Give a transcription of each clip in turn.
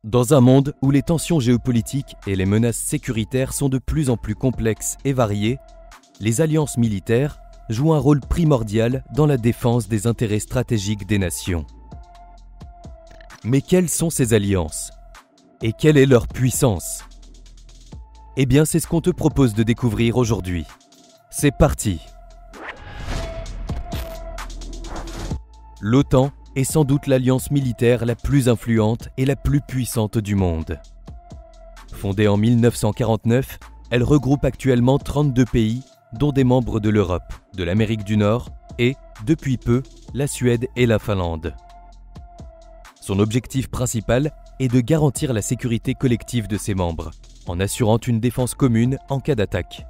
Dans un monde où les tensions géopolitiques et les menaces sécuritaires sont de plus en plus complexes et variées, les alliances militaires jouent un rôle primordial dans la défense des intérêts stratégiques des nations. Mais quelles sont ces alliances? Et quelle est leur puissance? Eh bien, c'est ce qu'on te propose de découvrir aujourd'hui. C'est parti! L'OTAN est sans doute l'alliance militaire la plus influente et la plus puissante du monde. Fondée en 1949, elle regroupe actuellement 32 pays, dont des membres de l'Europe, de l'Amérique du Nord et, depuis peu, la Suède et la Finlande. Son objectif principal est de garantir la sécurité collective de ses membres, en assurant une défense commune en cas d'attaque.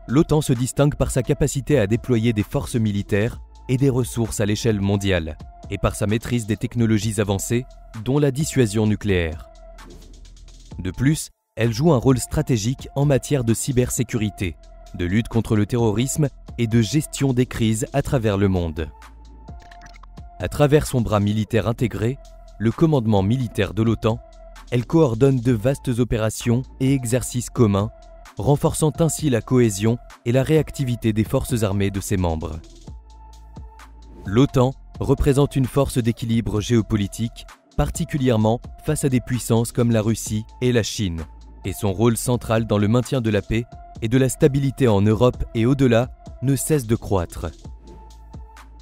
L'OTAN se distingue par sa capacité à déployer des forces militaires et des ressources à l'échelle mondiale, et par sa maîtrise des technologies avancées, dont la dissuasion nucléaire. De plus, elle joue un rôle stratégique en matière de cybersécurité, de lutte contre le terrorisme et de gestion des crises à travers le monde. À travers son bras militaire intégré, le commandement militaire de l'OTAN, elle coordonne de vastes opérations et exercices communs, renforçant ainsi la cohésion et la réactivité des forces armées de ses membres. L'OTAN représente une force d'équilibre géopolitique, particulièrement face à des puissances comme la Russie et la Chine, et son rôle central dans le maintien de la paix et de la stabilité en Europe et au-delà ne cesse de croître.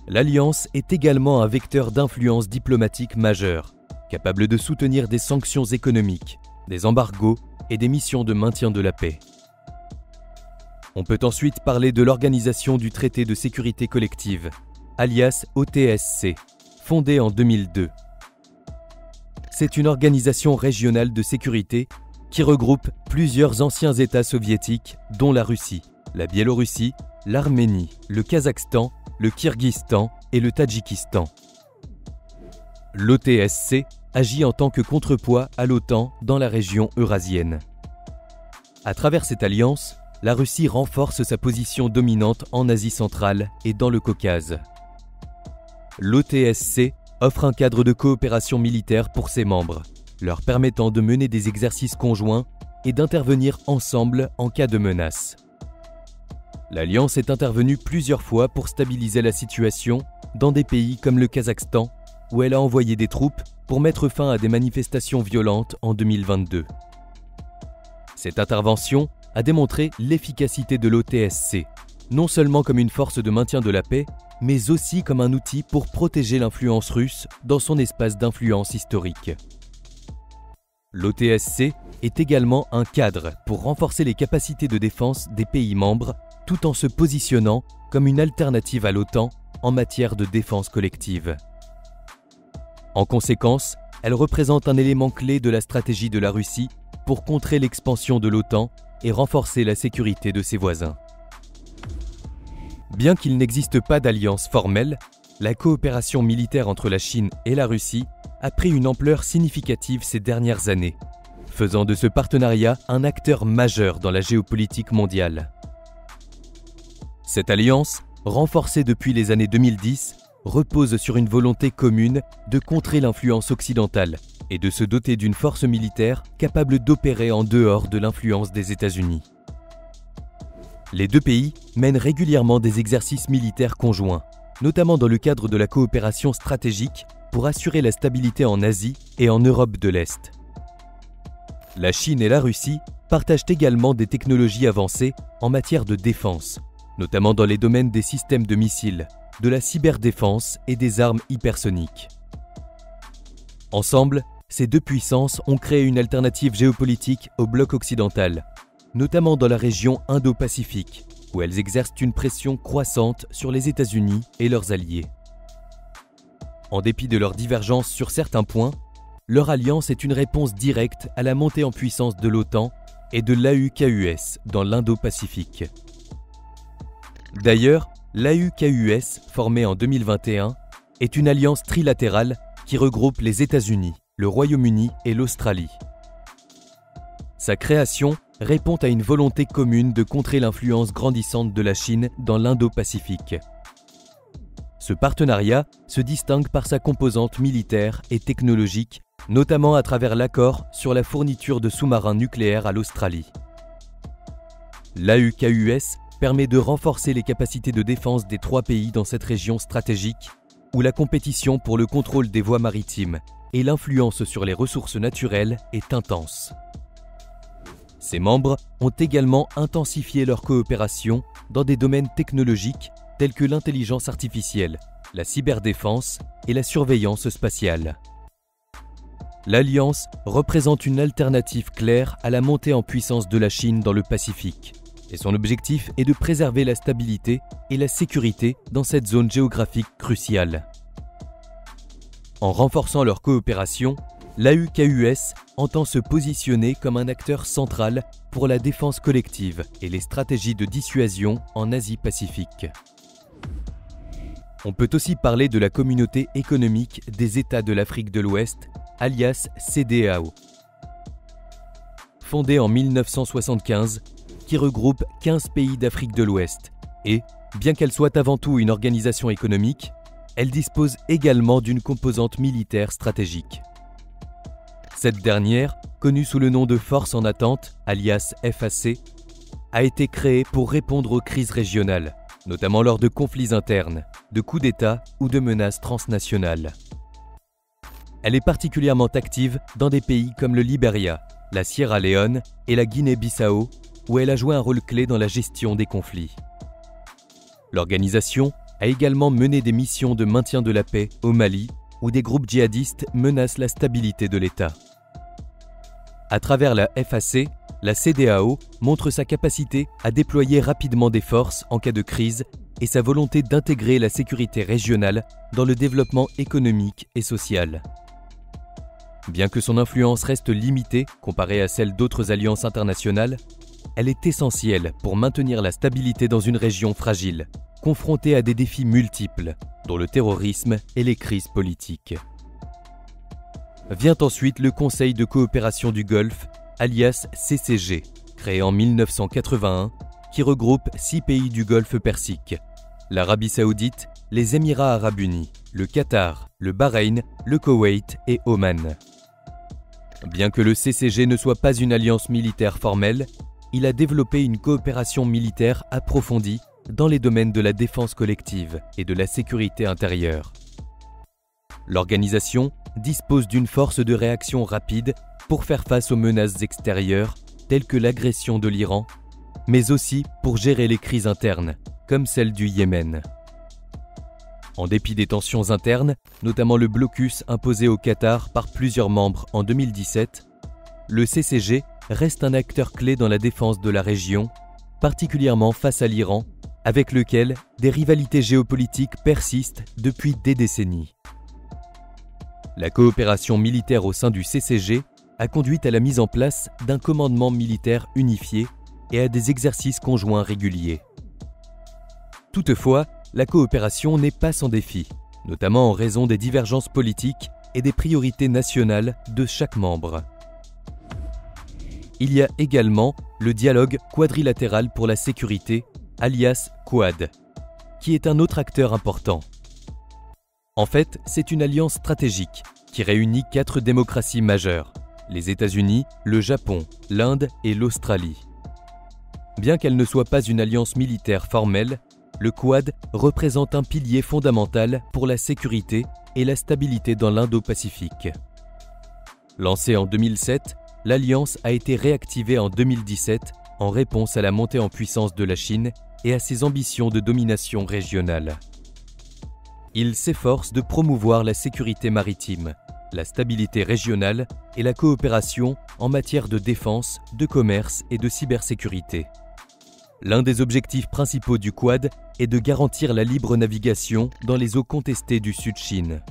L'Alliance est également un vecteur d'influence diplomatique majeur, capable de soutenir des sanctions économiques, des embargos et des missions de maintien de la paix. On peut ensuite parler de l'Organisation du Traité de sécurité collective, alias OTSC, fondée en 2002. C'est une organisation régionale de sécurité qui regroupe plusieurs anciens États soviétiques, dont la Russie, la Biélorussie, l'Arménie, le Kazakhstan, le Kirghizstan et le Tadjikistan. L'OTSC agit en tant que contrepoids à l'OTAN dans la région eurasienne. À travers cette alliance, la Russie renforce sa position dominante en Asie centrale et dans le Caucase. L'OTSC offre un cadre de coopération militaire pour ses membres, leur permettant de mener des exercices conjoints et d'intervenir ensemble en cas de menace. L'Alliance est intervenue plusieurs fois pour stabiliser la situation dans des pays comme le Kazakhstan, où elle a envoyé des troupes pour mettre fin à des manifestations violentes en 2022. Cette intervention a démontré l'efficacité de l'OTSC, non seulement comme une force de maintien de la paix, mais aussi comme un outil pour protéger l'influence russe dans son espace d'influence historique. L'OTSC est également un cadre pour renforcer les capacités de défense des pays membres, tout en se positionnant comme une alternative à l'OTAN en matière de défense collective. En conséquence, elle représente un élément clé de la stratégie de la Russie pour contrer l'expansion de l'OTAN et renforcer la sécurité de ses voisins. Bien qu'il n'existe pas d'alliance formelle, la coopération militaire entre la Chine et la Russie a pris une ampleur significative ces dernières années, faisant de ce partenariat un acteur majeur dans la géopolitique mondiale. Cette alliance, renforcée depuis les années 2010, repose sur une volonté commune de contrer l'influence occidentale et de se doter d'une force militaire capable d'opérer en dehors de l'influence des États-Unis. Les deux pays mènent régulièrement des exercices militaires conjoints, notamment dans le cadre de la coopération stratégique pour assurer la stabilité en Asie et en Europe de l'Est. La Chine et la Russie partagent également des technologies avancées en matière de défense, notamment dans les domaines des systèmes de missiles, de la cyberdéfense et des armes hypersoniques. Ensemble, ces deux puissances ont créé une alternative géopolitique au bloc occidental, notamment dans la région Indo-Pacifique, où elles exercent une pression croissante sur les États-Unis et leurs alliés. En dépit de leurs divergences sur certains points, leur alliance est une réponse directe à la montée en puissance de l'OTAN et de l'AUKUS dans l'Indo-Pacifique. D'ailleurs, l'AUKUS, formée en 2021, est une alliance trilatérale qui regroupe les États-Unis, le Royaume-Uni et l'Australie. Sa création répond à une volonté commune de contrer l'influence grandissante de la Chine dans l'Indo-Pacifique. Ce partenariat se distingue par sa composante militaire et technologique notamment à travers l'accord sur la fourniture de sous-marins nucléaires à l'Australie. L'AUKUS permet de renforcer les capacités de défense des 3 pays dans cette région stratégique où la compétition pour le contrôle des voies maritimes et l'influence sur les ressources naturelles est intense. Ses membres ont également intensifié leur coopération dans des domaines technologiques tels que l'intelligence artificielle, la cyberdéfense et la surveillance spatiale. L'Alliance représente une alternative claire à la montée en puissance de la Chine dans le Pacifique, et son objectif est de préserver la stabilité et la sécurité dans cette zone géographique cruciale. En renforçant leur coopération, l'AUKUS entend se positionner comme un acteur central pour la défense collective et les stratégies de dissuasion en Asie-Pacifique. On peut aussi parler de la Communauté économique des États de l'Afrique de l'Ouest, alias CEDEAO. Fondée en 1975, qui regroupe 15 pays d'Afrique de l'Ouest et, bien qu'elle soit avant tout une organisation économique, elle dispose également d'une composante militaire stratégique. Cette dernière, connue sous le nom de Force en attente, alias FAC, a été créée pour répondre aux crises régionales, notamment lors de conflits internes, de coups d'État ou de menaces transnationales. Elle est particulièrement active dans des pays comme le Libéria, la Sierra Leone et la Guinée-Bissau, où elle a joué un rôle clé dans la gestion des conflits. L'organisation a également mené des missions de maintien de la paix au Mali, où des groupes djihadistes menacent la stabilité de l'État. À travers la FAC, la CEDEAO montre sa capacité à déployer rapidement des forces en cas de crise et sa volonté d'intégrer la sécurité régionale dans le développement économique et social. Bien que son influence reste limitée comparée à celle d'autres alliances internationales, elle est essentielle pour maintenir la stabilité dans une région fragile, confrontée à des défis multiples, dont le terrorisme et les crises politiques. Vient ensuite le Conseil de coopération du Golfe, alias CCG, créé en 1981, qui regroupe 6 pays du Golfe Persique, l'Arabie Saoudite, les Émirats Arabes Unis, le Qatar, le Bahreïn, le Koweït et Oman. Bien que le CCG ne soit pas une alliance militaire formelle, il a développé une coopération militaire approfondie dans les domaines de la défense collective et de la sécurité intérieure. L'organisation dispose d'une force de réaction rapide pour faire face aux menaces extérieures telles que l'agression de l'Iran, mais aussi pour gérer les crises internes, comme celle du Yémen. En dépit des tensions internes, notamment le blocus imposé au Qatar par plusieurs membres en 2017, le CCG reste un acteur clé dans la défense de la région, particulièrement face à l'Iran, avec lequel des rivalités géopolitiques persistent depuis des décennies. La coopération militaire au sein du CCG a conduit à la mise en place d'un commandement militaire unifié et à des exercices conjoints réguliers. Toutefois, la coopération n'est pas sans défi, notamment en raison des divergences politiques et des priorités nationales de chaque membre. Il y a également le dialogue quadrilatéral pour la sécurité, alias Quad, qui est un autre acteur important. En fait, c'est une alliance stratégique qui réunit 4 démocraties majeures, les États-Unis, le Japon, l'Inde et l'Australie. Bien qu'elle ne soit pas une alliance militaire formelle, le Quad représente un pilier fondamental pour la sécurité et la stabilité dans l'Indo-Pacifique. Lancée en 2007, l'alliance a été réactivée en 2017 en réponse à la montée en puissance de la Chine et à ses ambitions de domination régionale. Il s'efforce de promouvoir la sécurité maritime, la stabilité régionale et la coopération en matière de défense, de commerce et de cybersécurité. L'un des objectifs principaux du Quad est de garantir la libre navigation dans les eaux contestées du Sud-Chine.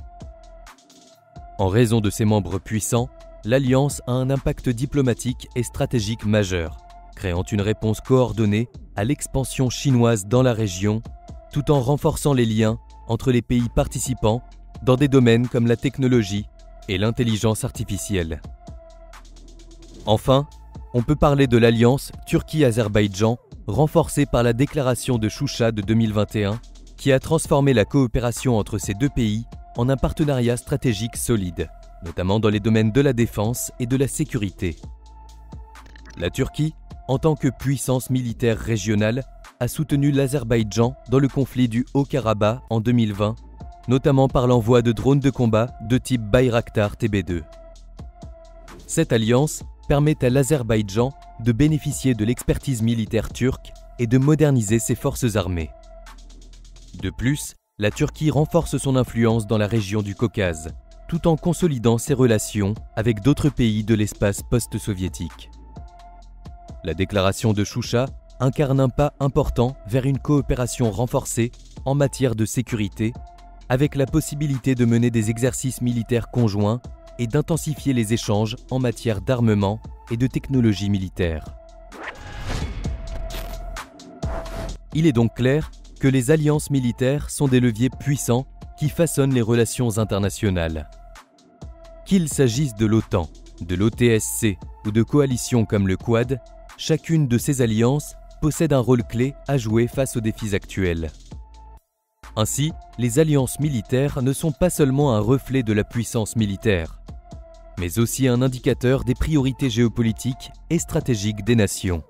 En raison de ses membres puissants, l'Alliance a un impact diplomatique et stratégique majeur, créant une réponse coordonnée à l'expansion chinoise dans la région, tout en renforçant les liens entre les pays participants dans des domaines comme la technologie et l'intelligence artificielle. Enfin, on peut parler de l'alliance Turquie-Azerbaïdjan, renforcée par la déclaration de Choucha de 2021, qui a transformé la coopération entre ces deux pays en un partenariat stratégique solide, notamment dans les domaines de la défense et de la sécurité. La Turquie, en tant que puissance militaire régionale, a soutenu l'Azerbaïdjan dans le conflit du Haut-Karabakh en 2020, notamment par l'envoi de drones de combat de type Bayraktar TB2. Cette alliance permet à l'Azerbaïdjan de bénéficier de l'expertise militaire turque et de moderniser ses forces armées. De plus, la Turquie renforce son influence dans la région du Caucase, tout en consolidant ses relations avec d'autres pays de l'espace post-soviétique. La déclaration de Choucha incarne un pas important vers une coopération renforcée en matière de sécurité, avec la possibilité de mener des exercices militaires conjoints et d'intensifier les échanges en matière d'armement et de technologie militaire. Il est donc clair que les alliances militaires sont des leviers puissants qui façonnent les relations internationales. Qu'il s'agisse de l'OTAN, de l'OTSC ou de coalitions comme le Quad, chacune de ces alliances possède un rôle clé à jouer face aux défis actuels. Ainsi, les alliances militaires ne sont pas seulement un reflet de la puissance militaire, mais aussi un indicateur des priorités géopolitiques et stratégiques des nations.